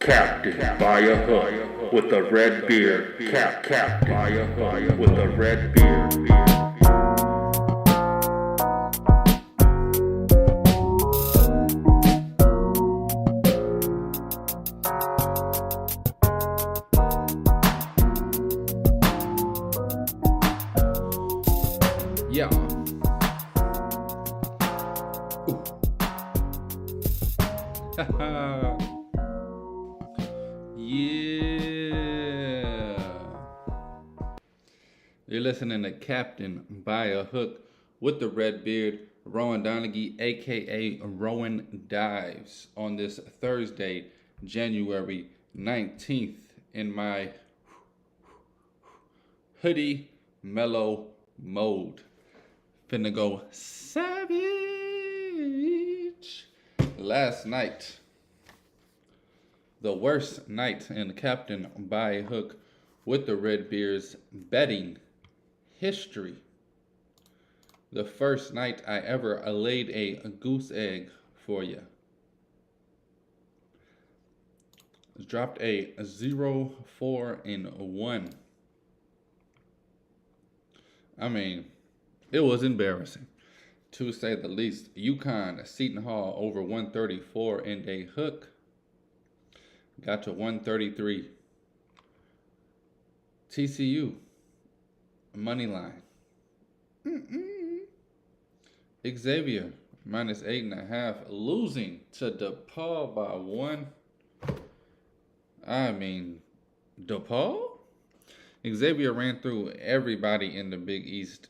Captain by a hook with a red beard. Captain by a hook with a red beard. Yeah. Yeah. You're listening to Captain by a Hook with the red beard, Rowan Donaghy, aka Rowan Dives, on this Thursday, January 19th, in my hoodie mellow mode. Finna go savage. Last night, the worst night in Captain by a Hook with the Red Beards betting history. The first night I ever laid a goose egg for you. Dropped a 0, 4, and 1. I mean, it was embarrassing, to say the least. UConn, Seton Hall over 134 and a hook. Got to 133. TCU, money line. Xavier, minus 8.5, losing to DePaul by 1. I mean, DePaul? Xavier ran through everybody in the Big East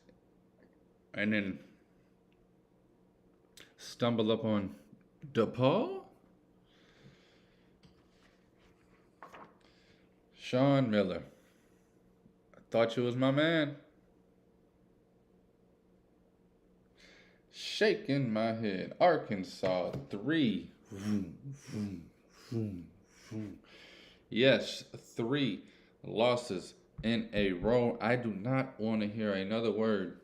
and then stumbled up on DePaul? Sean Miller. I thought you was my man. Shaking my head. Arkansas 3. Yes, 3 losses in a row. I do not want to hear another word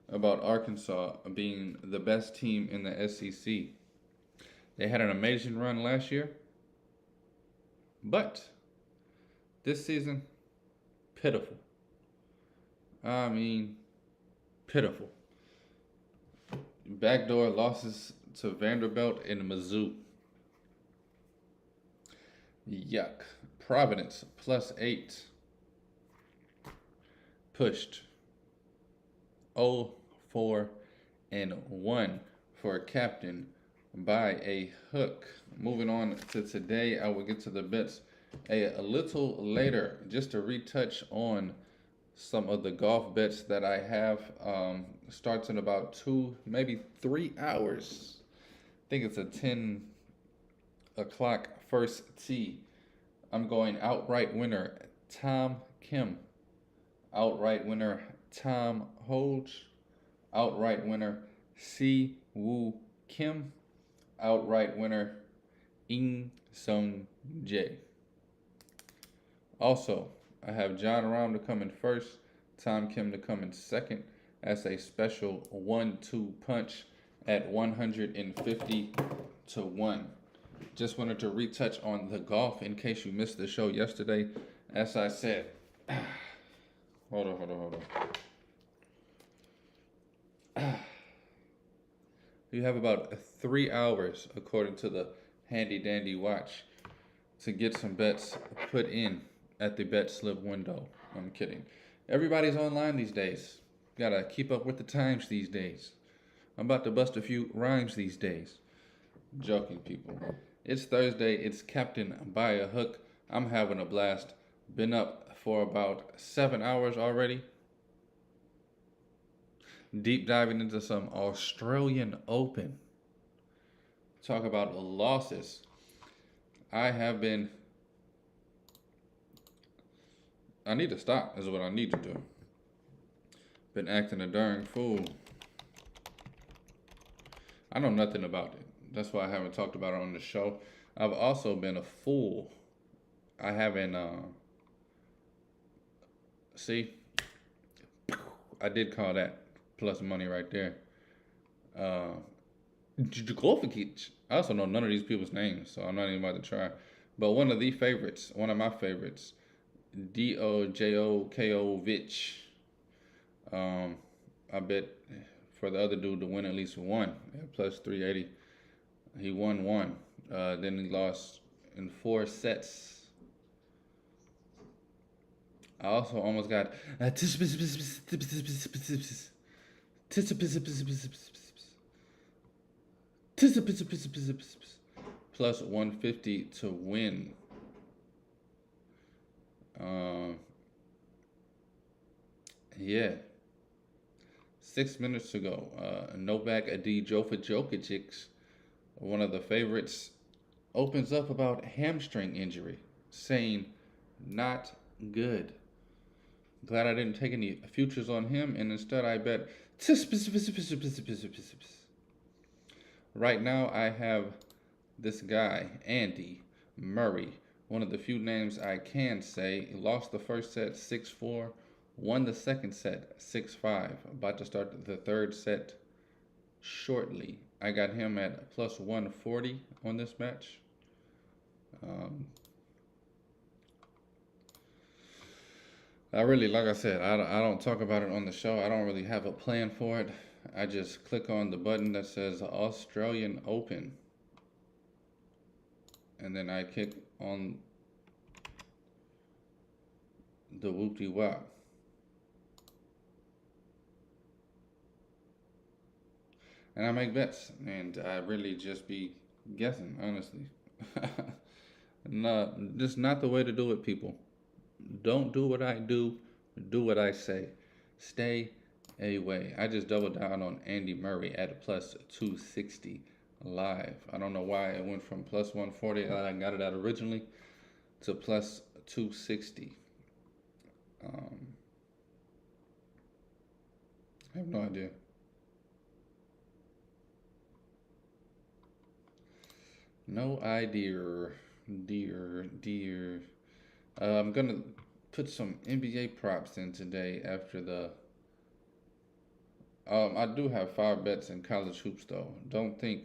about Arkansas being the best team in the SEC. They had an amazing run last year, but this season, pitiful. I mean, pitiful. Backdoor losses to Vanderbilt and Mizzou. Yuck. Providence plus 8. Pushed 0, 4, and 1 for Captain by a Hook. Moving on to today, I will get to the bets a little later, just to retouch on some of the golf bets that I have. Starts in about 2, maybe 3 hours. I think it's a 10 o'clock first tee. I'm going outright winner Tom Kim, outright winner Tom Hoge, outright winner Si Woo Kim, outright winner In Sung Jae. Also, I have John Rahm to come in first, Tom Kim to come in second. That's a special 1-2 punch at 150 to 1. Just wanted to retouch on the golf in case you missed the show yesterday. As I said, hold on. You have about 3 hours, according to the handy dandy watch, to get some bets put in at the bet slip window. I'm kidding. Everybody's online these days. Gotta keep up with the times these days. I'm about to bust a few rhymes these days. Joking, people. It's Thursday. It's Captain by a Hook. I'm having a blast. Been up for about 7 hours already. Deep diving into some Australian Open. Talk about losses. I need to stop, is what I need to do. Been acting a darn fool. I know nothing about it. That's why I haven't talked about it on the show. I've also been a fool. I haven't, see? I did call that plus money right there. Djokovic. I also know none of these people's names, so I'm not even about to try. But one of the favorites, one of my favorites, Djokovic. Um, I bet for the other dude to win at least one at plus 380. He won one. Then he lost in 4 sets. I also almost got plus 150 to win. Yeah. 6 minutes to go. Novak Djokovic, one of the favorites, opens up about hamstring injury, saying not good. Glad I didn't take any futures on him, and instead I bet. Right now I have this guy, Andy Murray, one of the few names I can say. He lost the first set 6-4, won the second set 6-5. About to start the third set shortly. I got him at plus 140 on this match. I really, like I said, I don't talk about it on the show. I don't really have a plan for it. I just click on the button that says Australian Open. And then I click on the whoop-de-wop. And I make bets. And I really just be guessing, honestly. No, this is not the way to do it, people. Don't do what I do what I say. Stay away. I just doubled down on Andy Murray at plus 260 live. I don't know why it went from plus 140 that I got it at originally to plus 260. I have no idea. No idea. Dear. I'm gonna put some NBA props in today after the. I do have 5 bets in college hoops though. Don't think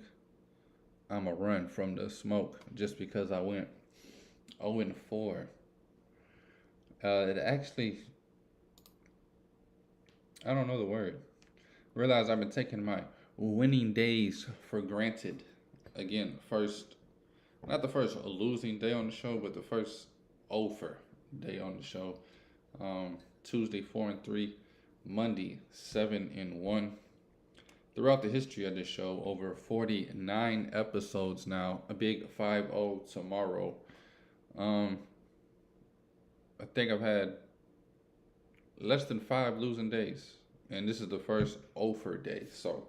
I'm a run from the smoke just because I went 0-4. It actually, I don't know the word. Realize I've been taking my winning days for granted. Again, not the first losing day on the show, but the first over day on the show. Tuesday 4-3, Monday 7-1. Throughout the history of this show, over 49 episodes now. A big 5-0 tomorrow. I think I've had less than 5 losing days, and this is the first over day. So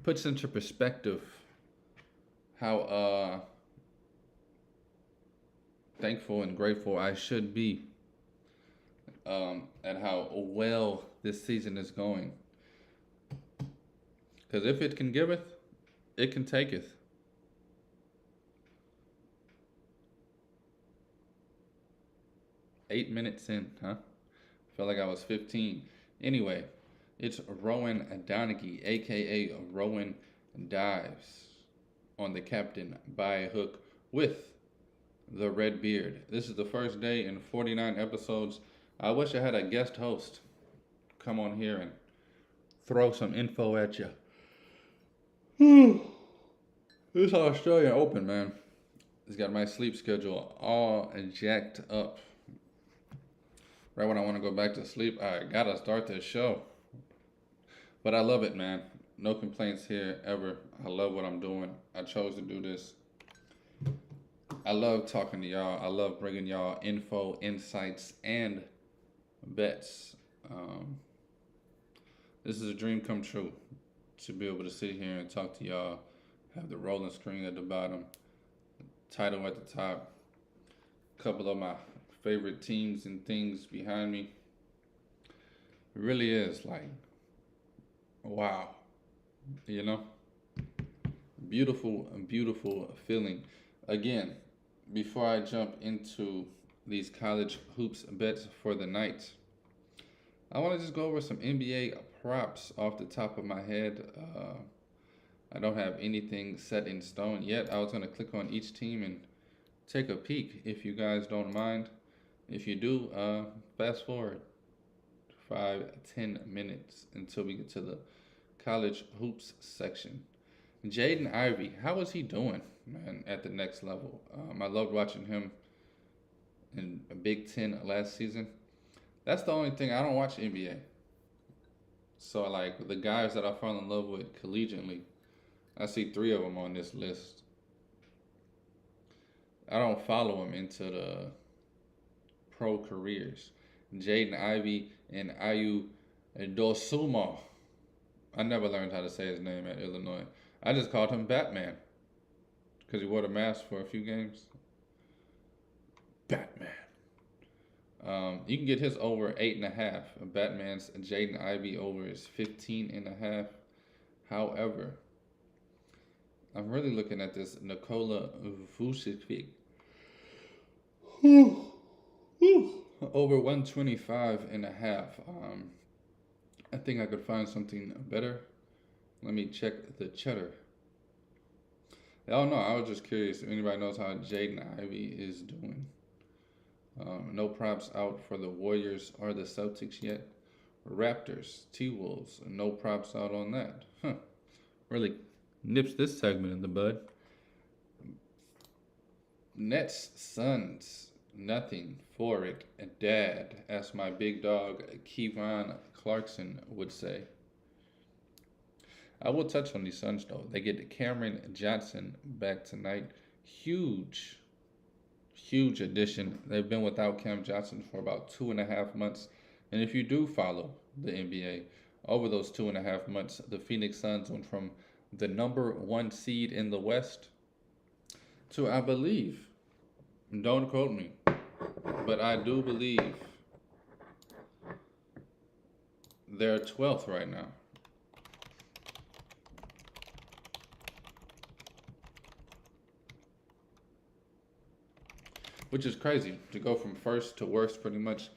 puts into perspective how thankful and grateful I should be at how well this season is going. Because if it can giveth, it can taketh. Eight minutes in, huh? Felt like I was 15. Anyway, it's Rowan Donaghy, aka Rowan Dives, on the Captain by a Hook with the Red Beard. This is the first day in 49 episodes. I wish I had a guest host come on here and throw some info at you. This Australian Open, man, it's got my sleep schedule all jacked up. Right when I want to go back to sleep, I gotta start this show. But I love it, man. No complaints here ever. I love what I'm doing. I chose to do this. I love talking to y'all. I love bringing y'all info, insights, and bets. This is a dream come true to be able to sit here and talk to y'all. Have the rolling screen at the bottom, title at the top, a couple of my favorite teams and things behind me. It really is like, wow, you know? Beautiful, beautiful feeling. Again, before I jump into these college hoops bets for the night, I want to just go over some NBA props off the top of my head. I don't have anything set in stone yet. I was going to click on each team and take a peek if you guys don't mind. If you do, fast forward 5, 10 minutes until we get to the college hoops section. Jaden Ivey, how is he doing, man, at the next level? I loved watching him in Big Ten last season. That's the only thing I don't watch NBA. So like the guys that I fall in love with collegiately, I see three of them on this list. I don't follow them into the pro careers. Jaden Ivey and Ayu Dosuma. I never learned how to say his name at Illinois. I just called him Batman because he wore the mask for a few games. Batman. You can get his over 8.5. Batman's Jaden Ivey over is 15.5. However, I'm really looking at this Nikola Vucevic. Over 125.5. I think I could find something better. Let me check the cheddar. Oh no, I was just curious if anybody knows how Jaden Ivey is doing. No props out for the Warriors or the Celtics yet. Raptors, T-Wolves, no props out on that. Really nips this segment in the bud. Nets, Suns, nothing. Forick, dad, as my big dog Kevon Clarkson would say. I will touch on the Suns though. They get Cameron Johnson back tonight. Huge addition. They've been without Cam Johnson for about 2.5 months. And if you do follow the NBA, over those 2.5 months, the Phoenix Suns went from the number 1 seed in the West to, I believe, don't quote me, but I do believe they're 12th right now. Which is crazy to go from first to worst pretty much.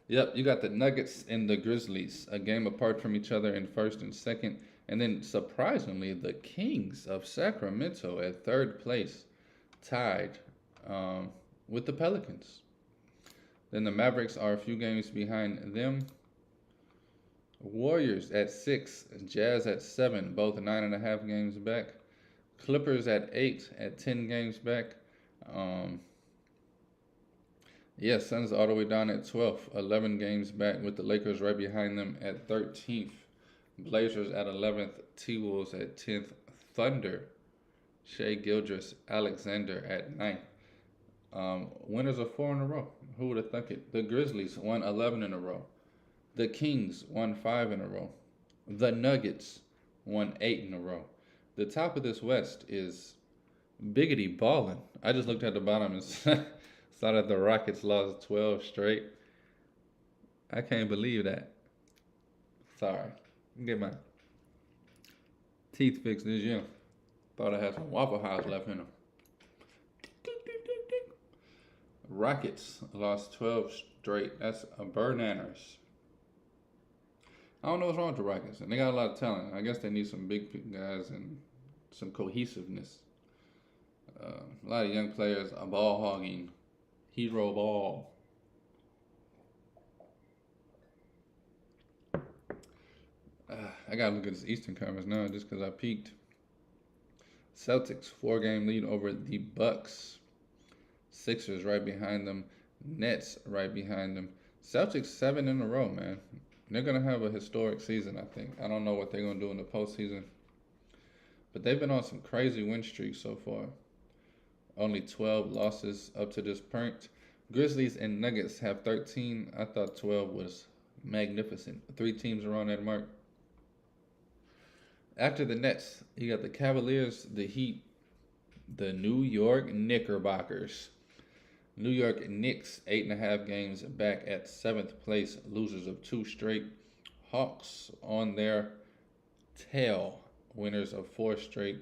Yep, you got the Nuggets and the Grizzlies, a game apart from each other in first and second. And then surprisingly, the Kings of Sacramento at third place, tied with the Pelicans. Then the Mavericks are a few games behind them. Warriors at 6, Jazz at 7, both 9.5 games back. Clippers at 8, at 10 games back. Suns all the way down at 12th, 11 games back with the Lakers right behind them at 13th. Blazers at 11th, T-Wolves at 10th, Thunder, Shai Gilgeous-Alexander at 9th. Winners of 4 in a row. Who would have thunk it? The Grizzlies won 11 in a row. The Kings won 5 in a row. The Nuggets won 8 in a row. The top of this West is biggity ballin'. I just looked at the bottom and saw that the Rockets lost 12 straight. I can't believe that. Sorry. Get my teeth fixed this year. Thought I had some Waffle House left in them. Rockets lost 12 straight. That's a bananas. I don't know what's wrong with the Rockets. And they got a lot of talent. I guess they need some big guys and some cohesiveness. A lot of young players are ball hogging. Hero ball. I gotta look at this Eastern Conference now just because I peaked. Celtics 4-game lead over the Bucks. Sixers right behind them. Nets right behind them. Celtics 7 in a row, man. They're gonna have a historic season, I think. I don't know what they're gonna do in the postseason, but they've been on some crazy win streaks so far. Only 12 losses up to this point. Grizzlies and Nuggets have 13. I thought 12 was magnificent. 3 teams are on that mark. After the Nets, you got the Cavaliers, the Heat, the New York Knickerbockers. New York Knicks, 8.5 games back at 7th place, losers of 2 straight. Hawks on their tail, winners of 4 straight.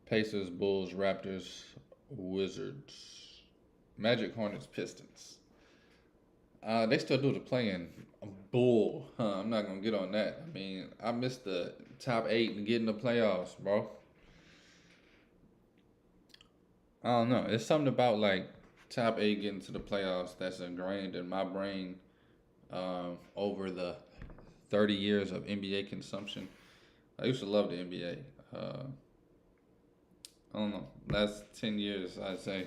Pacers, Bulls, Raptors, Wizards, Magic, Hornets, Pistons. They still do the play-in. Bull. I'm not going to get on that. I mean, I missed the top 8 and get in the playoffs, bro. I don't know. It's something about like top eight getting to the playoffs that's ingrained in my brain over the 30 years of NBA consumption. I used to love the NBA. I don't know. Last 10 years, I'd say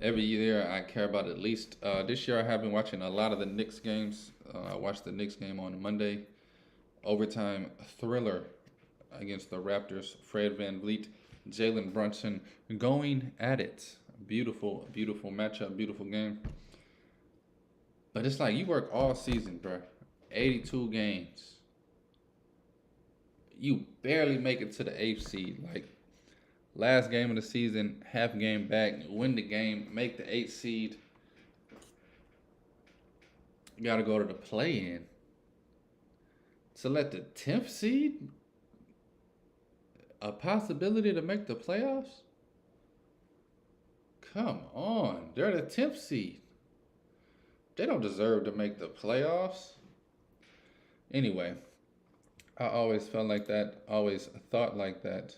every year I care about at least. This year I have been watching a lot of the Knicks games. I watched the Knicks game on Monday. Overtime thriller against the Raptors. Fred VanVleet, Jalen Brunson going at it. Beautiful, beautiful matchup, beautiful game. But it's like you work all season, bro. 82 games. You barely make it to the eighth seed. Like last game of the season, half game back, win the game, make the eighth seed. You got to go to the play-in. To let the 10th seed a possibility to make the playoffs? Come on. They're the 10th seed. They don't deserve to make the playoffs. Anyway, I always felt like that, always thought like that.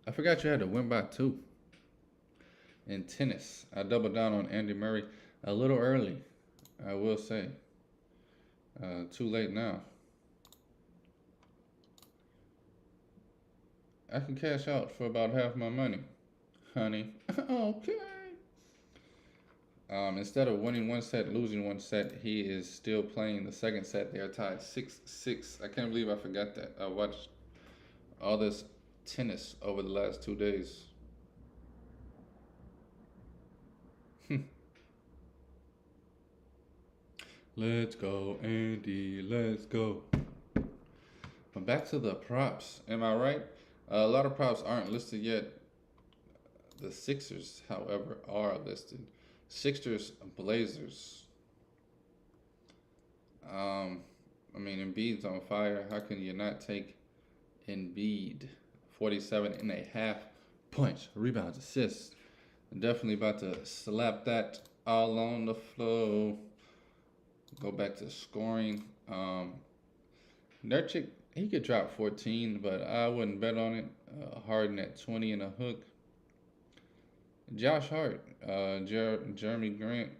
I forgot you had to win by 2. In tennis, I doubled down on Andy Murray a little early, I will say. Too late now. I can cash out for about half my money, honey. Okay. Instead of winning one set, losing one set, he is still playing the second set. They are tied 6-6. I can't believe I forgot that. I watched all this tennis over the last 2 days. Let's go, Andy. Let's go. But back to the props. Am I right? A lot of props aren't listed yet. The Sixers, however, are listed. Sixers, Blazers. Embiid's on fire. How can you not take Embiid? 47.5 points, rebounds, assists. Definitely about to slap that all on the floor. Go back to scoring. Nurkic, he could drop 14, but I wouldn't bet on it. Harden at 20 and a hook. Josh Hart, Jeremy Grant.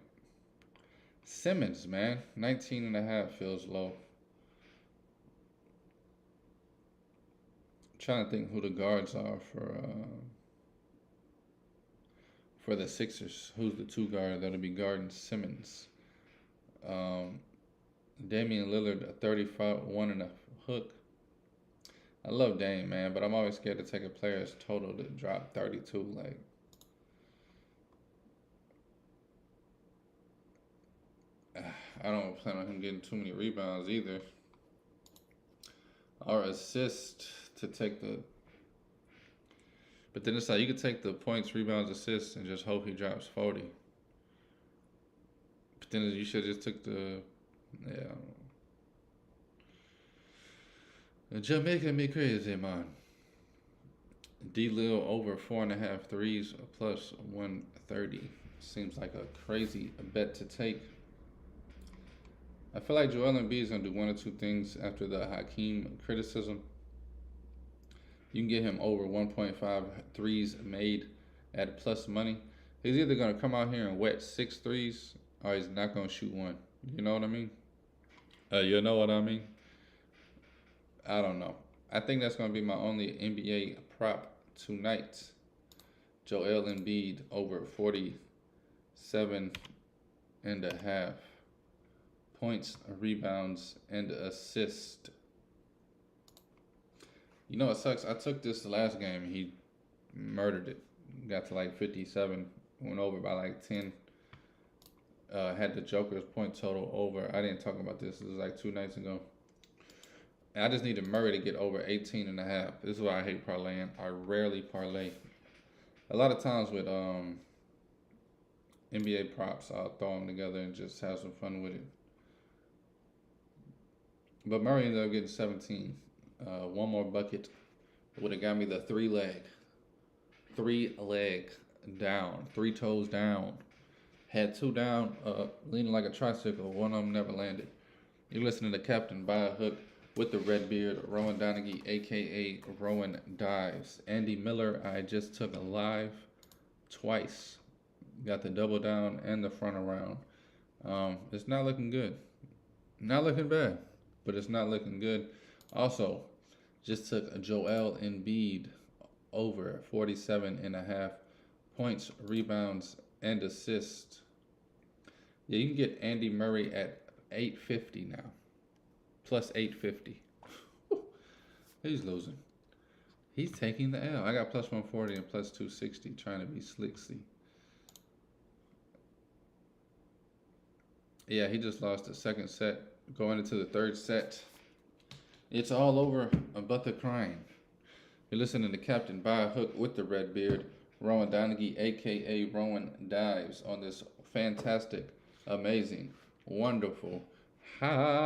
Simmons, man, 19.5 feels low. Trying to think who the guards are for the Sixers. Who's the 2 guard that'll be guarding Simmons? Damian Lillard, a 35-1 and a hook. I love Dame, man, but I'm always scared to take a player's total to drop 32. Like, I don't plan on him getting too many rebounds either. Or assist to take the. But then it's like you could take the points, rebounds, assists, and just hope he drops 40. But then you should just took the. Yeah. Just making me crazy, man. D-Lil over 4.5 threes plus 130. Seems like a crazy bet to take. I feel like Joel Embiid is going to do one or two things after the Hakeem criticism. You can get him over 1.5 threes made at plus money. He's either going to come out here and wet 6 threes or he's not going to shoot one. You know what I mean? You know what I mean? I don't know. I think that's going to be my only NBA prop tonight. Joel Embiid over 47.5 points, rebounds, and assists. You know what sucks? I took this the last game. He murdered it. Got to like 57. Went over by like 10. Had the Joker's point total over. I didn't talk about this. This was like 2 nights ago. And I just needed Murray to get over 18.5. This is why I hate parlaying. I rarely parlay. A lot of times with NBA props, I'll throw them together and just have some fun with it. But Murray ended up getting 17. One more bucket would have got me the 3-leg. 3-leg down. 3 toes down. Had 2 down, leaning like a tricycle. One of them never landed. You're listening to Captain Buy a Hook with the red beard, Rowan Donaghy, aka Rowan Dives. Andy Miller, I just took a live twice. Got the double down and the front around. It's not looking good. Not looking bad, but it's not looking good. Also, just took Joel Embiid over 47.5 points, rebounds, and assists. Yeah, you can get Andy Murray at 850 now. Plus 850. He's losing. He's taking the L. I got plus 140 and plus 260 trying to be slicksy. Yeah, he just lost the second set. Going into the third set. It's all over but the crying. You're listening to Captain by a Hook with the red beard, Rowan Donaghy, aka Rowan Dives, on this fantastic, amazing, wonderful, hallelujah.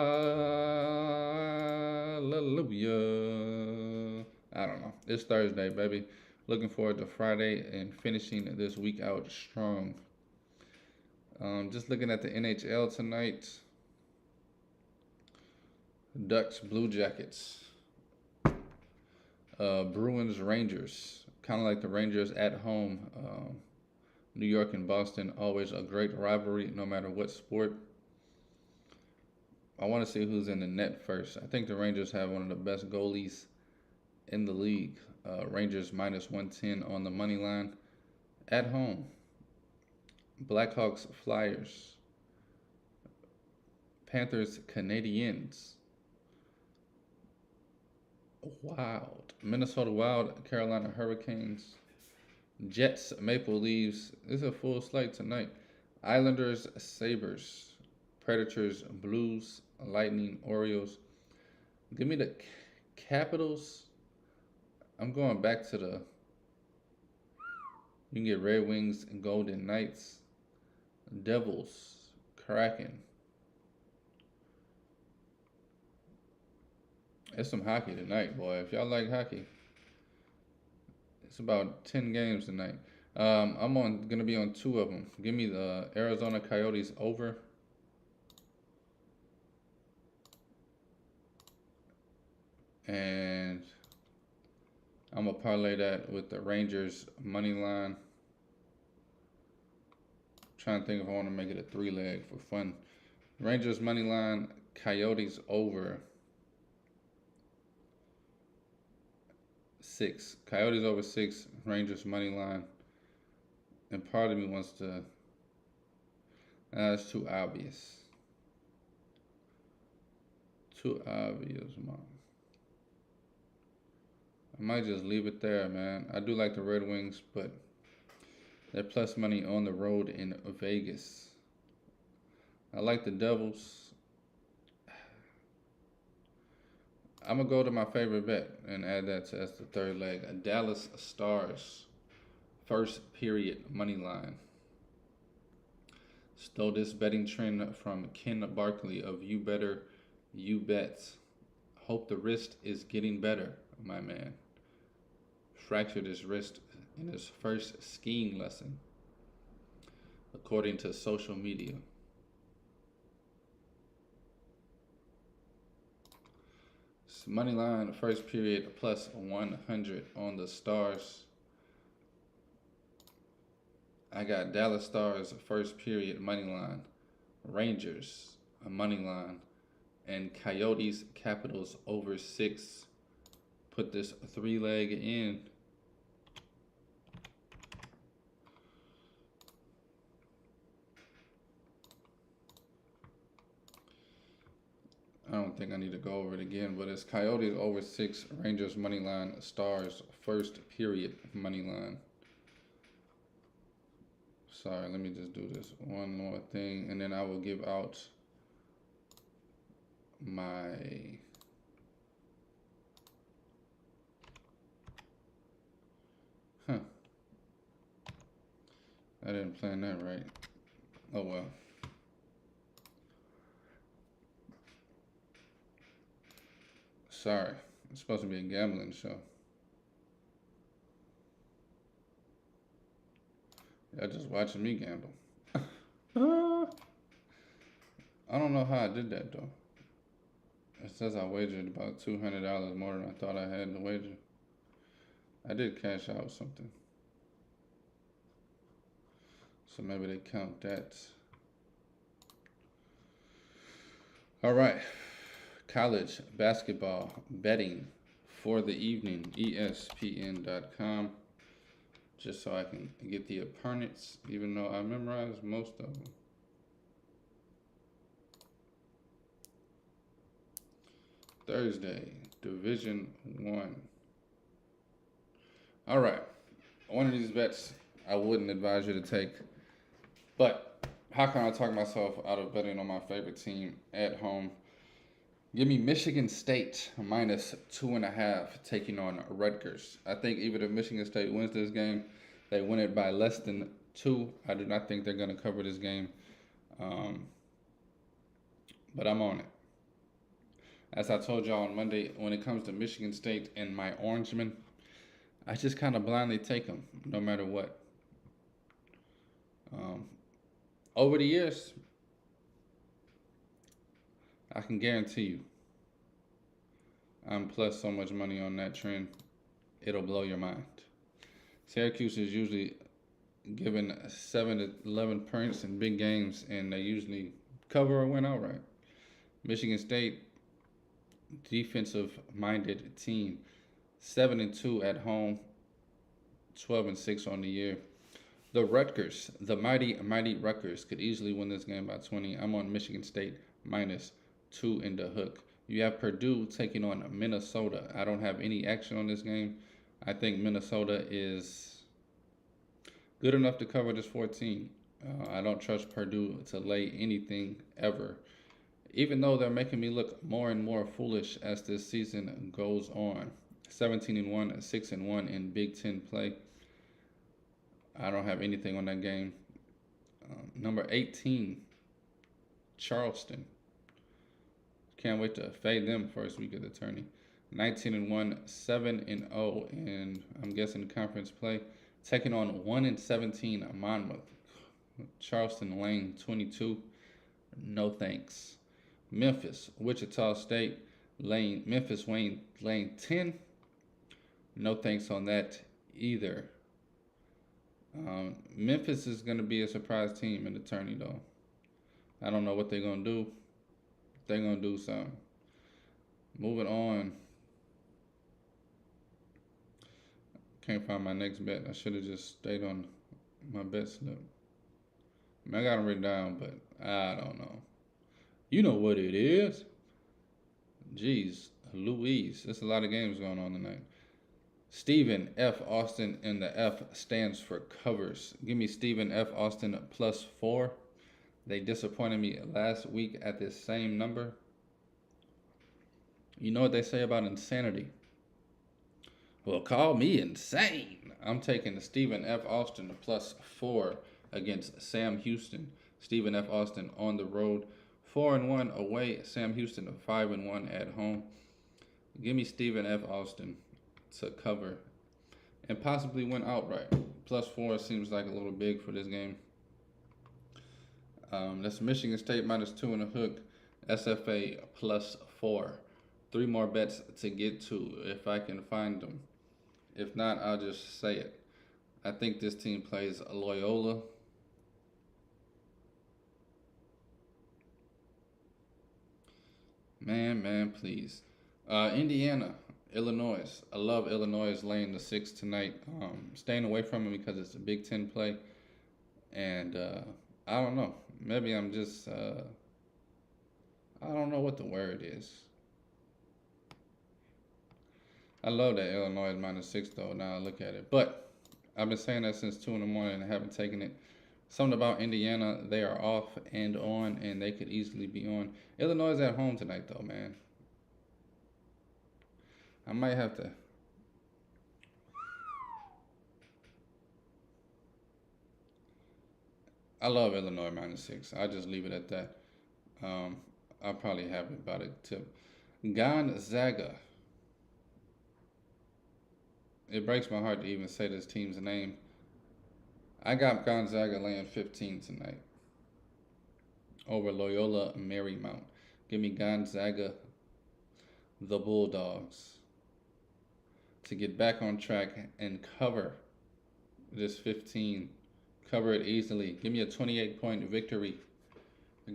I don't know. It's Thursday, baby. Looking forward to Friday and finishing this week out strong. Just looking at the NHL tonight. Ducks, Blue Jackets. Bruins, Rangers. Kind of like the Rangers at home. New York and Boston, always a great rivalry, no matter what sport. I want to see who's in the net first. I think the Rangers have one of the best goalies in the league. Rangers minus 110 on the money line at home. Blackhawks, Flyers. Panthers, Canadiens. Wild. Minnesota Wild, Carolina Hurricanes. Jets, Maple Leafs. This is a full slate tonight. Islanders, Sabres. Predators, Blues. Lightning, Orioles. Give me the Capitals. I'm going back to the... You can get Red Wings and Golden Knights. Devils, Kraken. It's some hockey tonight, boy. If y'all like hockey, it's about 10 games tonight. I'm gonna be on 2 of them. Give me the Arizona Coyotes over. And I'm gonna parlay that with the Rangers money line. Trying to think if I want to make it a 3-leg for fun. Rangers money line, Coyotes over 6. Coyotes over 6, Rangers money line. And part of me wants to. That's too obvious. Too obvious, mom. I might just leave it there, man. I do like the Red Wings, but they're plus money on the road in Vegas. I like the Devils. I'm going to go to my favorite bet and add that as the 3rd leg. A Dallas Stars, first period money line. Stole this betting trend from Ken Barkley of You Better, You Bet. Hope the wrist is getting better, my man. Fractured his wrist in his first skiing lesson, according to social media. Money line, first period, plus 100 on the Stars. I got Dallas Stars, first period, money line. Rangers, a money line. And Coyotes, Capitals, over 6. Put this 3-leg in. I don't think I need to go over it again, but it's Coyotes over 6, Rangers money line, Stars first period money line. Sorry, let me just do this one more thing, and then I will give out my I didn't plan that right. Oh well. Sorry, it's supposed to be a gambling show. Y'all just watching me gamble. I don't know how I did that though. It says I wagered about $200 more than I thought I had to wager. I did cash out something. So maybe they count that. All right. College basketball betting for the evening, ESPN.com. Just so I can get the opponents, even though I memorized most of them. Thursday, Division 1. All right. One of these bets I wouldn't advise you to take. But how can I talk myself out of betting on my favorite team at home? Give me Michigan State minus 2.5 taking on Rutgers. I think even if Michigan State wins this game, they win it by less than 2. I do not think they're going to cover this game. But I'm on it. As I told y'all on Monday, when it comes to Michigan State and my Orangemen, I just kind of blindly take them no matter what. Over the years, I can guarantee you, I'm plus so much money on that trend, it'll blow your mind. Syracuse is usually given 7 to 11 points in big games, and they usually cover or win outright. Michigan State, defensive-minded team, 7-2 at home, 12-6 on the year. The Rutgers, the mighty Rutgers, could easily win this game by 20. I'm on Michigan State minus 2 in the hook. You have Purdue taking on Minnesota. I don't have any action on this game. I think Minnesota is good enough to cover this 14. I don't trust Purdue to lay anything ever, even though they're making me look more and more foolish as this season goes on. 17-1, 6-1 in Big Ten play. I don't have anything on that game. Number 18, Charleston. Can't wait to fade them first week of the tourney. 19-1, 7-0, and I'm guessing conference play. Taking on 1-17 Monmouth. Charleston Lane 22. No thanks. Memphis, Wichita State Lane. Memphis Wayne Lane 10. No thanks on that either. Memphis is going to be a surprise team in the tourney, though. I don't know what they're going to do. They're going to do something. Moving on. Can't find my next bet. I should have just stayed on my bet slip. I mean, I got them written down, but I don't know. You know what it is. Jeez, Louise. There's a lot of games going on tonight. Stephen F. Austin, and the F stands for covers. Give me Stephen F. Austin plus 4. They disappointed me last week at this same number. You know what they say about insanity? Well, call me insane. I'm taking the Stephen F. Austin plus 4 against Sam Houston. Stephen F. Austin on the road, 4-1 away. Sam Houston 5-1 at home. Give me Stephen F. Austin to cover and possibly win outright. Plus 4 seems like a little big for this game. That's Michigan State minus 2 in the hook. SFA plus 4. 3 more bets to get to if I can find them. If not, I'll just say it. I think this team plays Loyola. Man, please. Indiana, Illinois. I love Illinois laying the 6 tonight. Staying away from it because it's a Big Ten play. And I don't know. Maybe I'm just, I don't know what the word is. I love that Illinois is minus 6 though, now I look at it. But I've been saying that since 2 in the morning and I haven't taken it. Something about Indiana, they are off and on, and they could easily be on. Illinois is at home tonight though, man. I might have to. I love Illinois minus 6. I'll just leave it at that. I'll probably have it by the tip. Gonzaga. It breaks my heart to even say this team's name. I got Gonzaga laying 15 tonight over Loyola Marymount. Give me Gonzaga the Bulldogs to get back on track and cover this 15. Cover it easily. Give me a 28-point victory.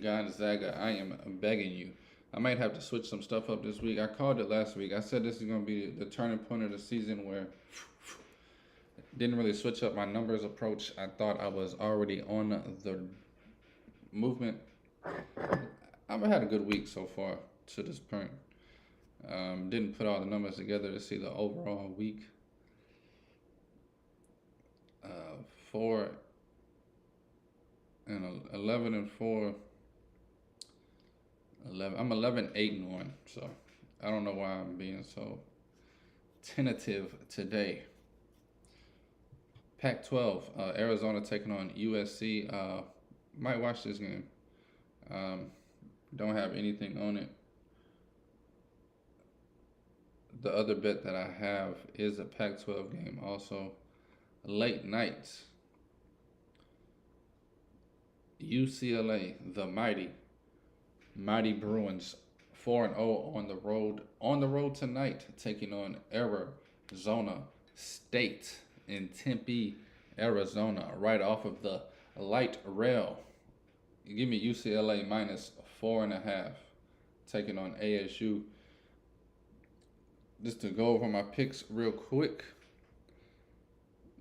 Gonzaga, I am begging you. I might have to switch some stuff up this week. I called it last week. I said this is going to be the turning point of the season where didn't really switch up my numbers approach. I thought I was already on the movement. I've had a good week so far to this point. Didn't put all the numbers together to see the overall week. 4 and 11 and 4. 11. I'm 11, 8 and 1. So I don't know why I'm being so tentative today. Pac-12, Arizona taking on USC. Might watch this game. Don't have anything on it. The other bet that I have is a Pac-12 game also. Late night. UCLA, the mighty Bruins, 4-0 on the road. On the road tonight, taking on Arizona State in Tempe, Arizona, right off of the light rail. You give me UCLA minus 4.5, taking on ASU. Just to go over my picks real quick.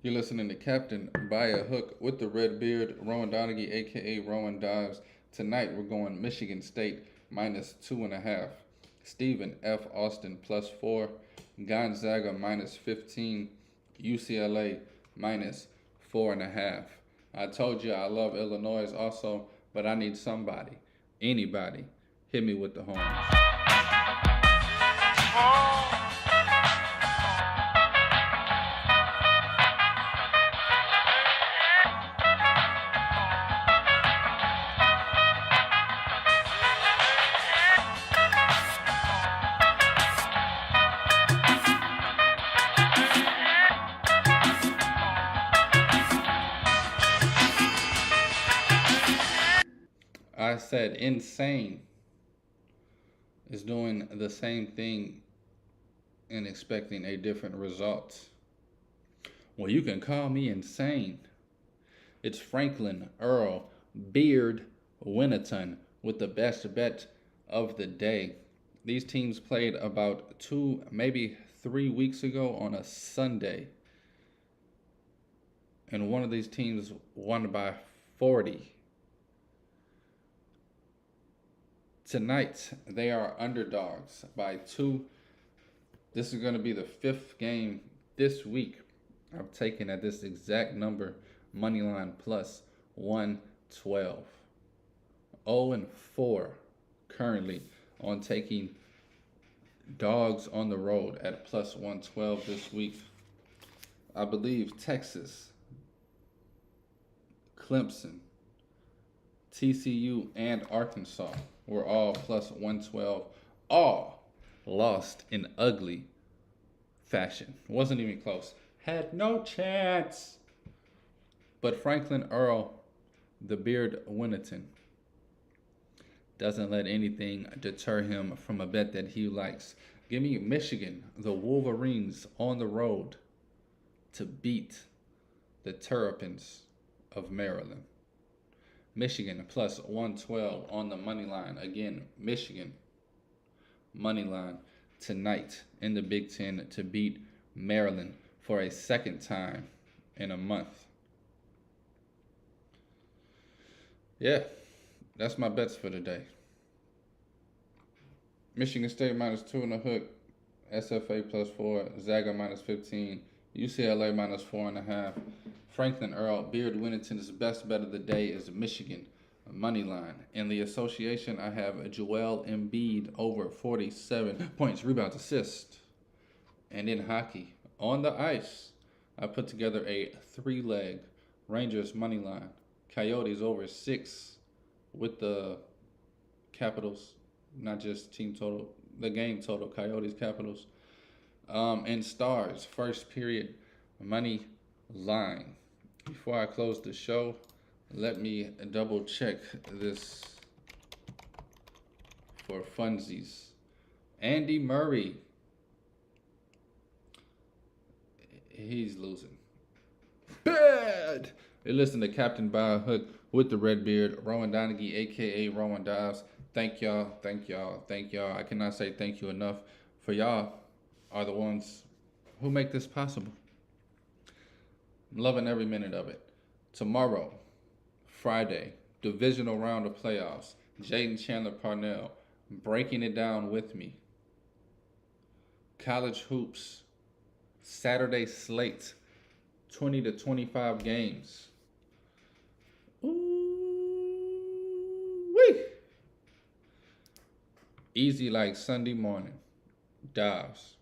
You're listening to Captain by a Hook with the red beard, Rowan Donaghy, a.k.a. Rowan Dives. Tonight, we're going Michigan State minus 2.5. Stephen F. Austin plus 4. Gonzaga minus 15. UCLA minus 4.5. I told you I love Illinois also, but I need somebody, anybody, hit me with the horns. I said insane is doing the same thing and expecting a different result. Well, you can call me insane. It's Franklin Earl Beard Winneton with the best bet of the day. These teams played about 2, maybe 3 weeks ago on a Sunday. And one of these teams won by 40. Tonight, they are underdogs by 2. This is going to be the 5th game this week. I've taken at this exact number, Moneyline plus 112. 0-4 currently on taking dogs on the road at plus 112 this week. I believe Texas, Clemson, TCU, and Arkansas were all plus 112. All lost in ugly fashion. Wasn't even close. Had no chance. But Franklin Earl, the Beard Winneton, doesn't let anything deter him from a bet that he likes. Give me Michigan, the Wolverines, on the road to beat the Terrapins of Maryland. Michigan plus 112 on the money line. Again, Michigan money line tonight in the Big Ten to beat Maryland for a second time in a month. Yeah, that's my bets for today. Michigan State minus 2 in the hook. SFA plus 4. Zaga minus 15. UCLA minus 4.5. Franklin Earl Beard Winneton's best bet of the day is Michigan money line. In the association, I have Joel Embiid over 47 points, rebounds, assists. And in hockey, on the ice, I put together a 3-leg Rangers money line. Coyotes over 6 with the Capitals, not just team total, the game total, Coyotes, Capitals. And Stars, first period money line. Before I close the show, let me double check this for funsies. Andy Murray. He's losing. Bad. You listen to Captain by a Hook with the Red Beard, Rowan Donaghy, aka Rowan Dives. Thank y'all, thank y'all, thank y'all. I cannot say thank you enough, for y'all are the ones who make this possible. I'm loving every minute of it. Tomorrow, Friday, divisional round of playoffs. Jaden Chandler Parnell breaking it down with me. College hoops, Saturday slate, 20 to 25 games. Ooh-wee. Easy like Sunday morning. Dives.